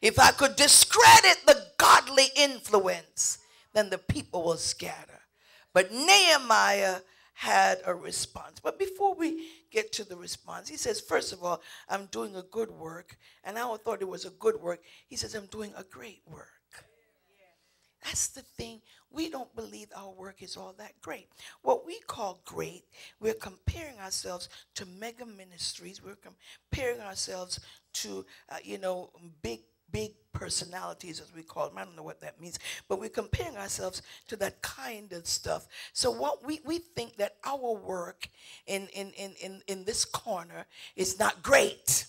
If I could discredit the godly influence, then the people will scatter. But Nehemiah had a response. But before we get to the response, he says, first of all, I'm doing a good work. And I thought it was a good work. He says, I'm doing a great work. That's the thing. We don't believe our work is all that great. What we call great, we're comparing ourselves to mega ministries. We're comparing ourselves to, big personalities, as we call them. I don't know what that means, but we're comparing ourselves to that kind of stuff. So what we think that our work in this corner is not great.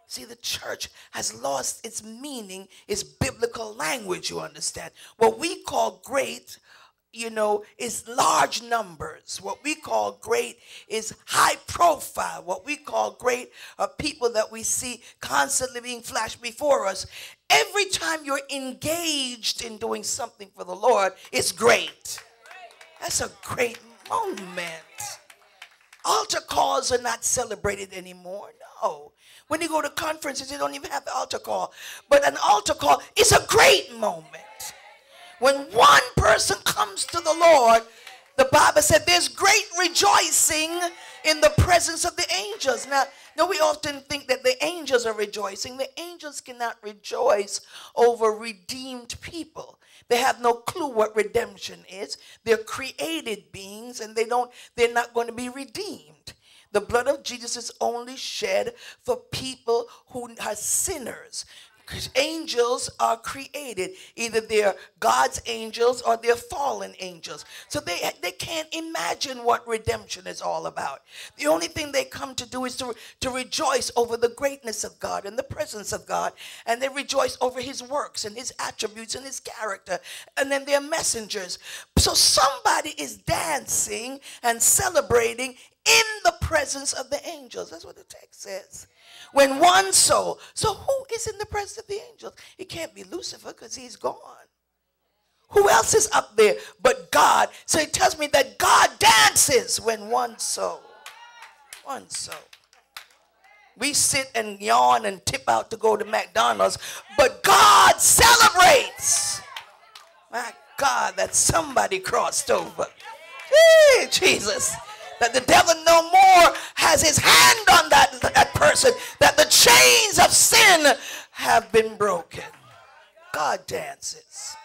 See, the church has lost its meaning, its biblical language, you understand. What we call great, is large numbers. What we call great is high profile. What we call great are people that we see constantly being flashed before us. Every time you're engaged in doing something for the Lord, it's great. That's a great moment. Altar calls are not celebrated anymore. No. When you go to conferences, you don't even have the altar call. But an altar call is a great moment. When one person comes to the Lord, the Bible said there's great rejoicing in the presence of the angels. Now, we often think that the angels are rejoicing. The angels cannot rejoice over redeemed people. They have no clue what redemption is. They're created beings, and they're not going to be redeemed. The blood of Jesus is only shed for people who are sinners. Because angels are created. Either they're God's angels or they're fallen angels. So they can't imagine what redemption is all about. The only thing they come to do is to rejoice over the greatness of God and the presence of God. And they rejoice over his works and his attributes and his character. And then they're messengers. So somebody is dancing and celebrating in the presence of the angels. That's what the text says. When one soul. So who is in the presence of the angels? It can't be Lucifer because he's gone. Who else is up there but God? So it tells me that God dances when one soul. One soul. We sit and yawn and tip out to go to McDonald's, but God celebrates. My God, that somebody crossed over. Hey, Jesus. That the devil no more has his hand on that person, that the chains of sin have been broken. God dances.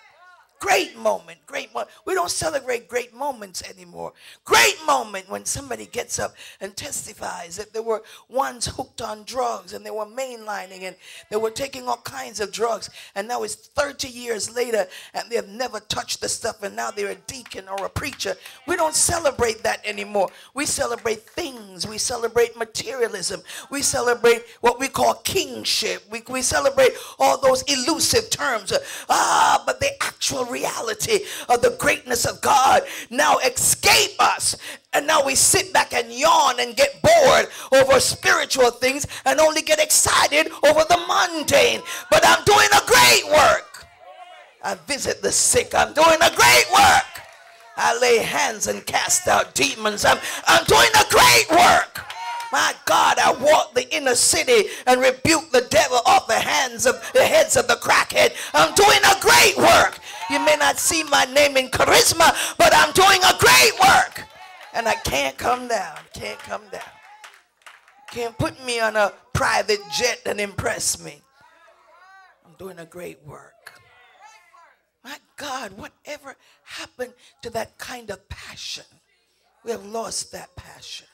Great moment, great moment. We don't celebrate great moments anymore. Great moment when somebody gets up and testifies that there were ones hooked on drugs and they were mainlining and they were taking all kinds of drugs. And now it's 30 years later and they've never touched the stuff and now they're a deacon or a preacher. We don't celebrate that anymore. We celebrate things. We celebrate materialism. We celebrate what we call kingship. We celebrate all those elusive terms. But the actual reality of the greatness of God now escape us, and now we sit back and yawn and get bored over spiritual things and only get excited over the mundane. But I'm doing a great work. I visit the sick. I'm doing a great work. I lay hands and cast out demons. I'm doing a great work. My God, I walk the inner city and rebuke the devil off the heads of the crackhead. I'm doing a great work. You may not see my name in charisma, but I'm doing a great work. And I can't come down. Can't come down. Can't put me on a private jet and impress me. I'm doing a great work. My God, whatever happened to that kind of passion? We have lost that passion.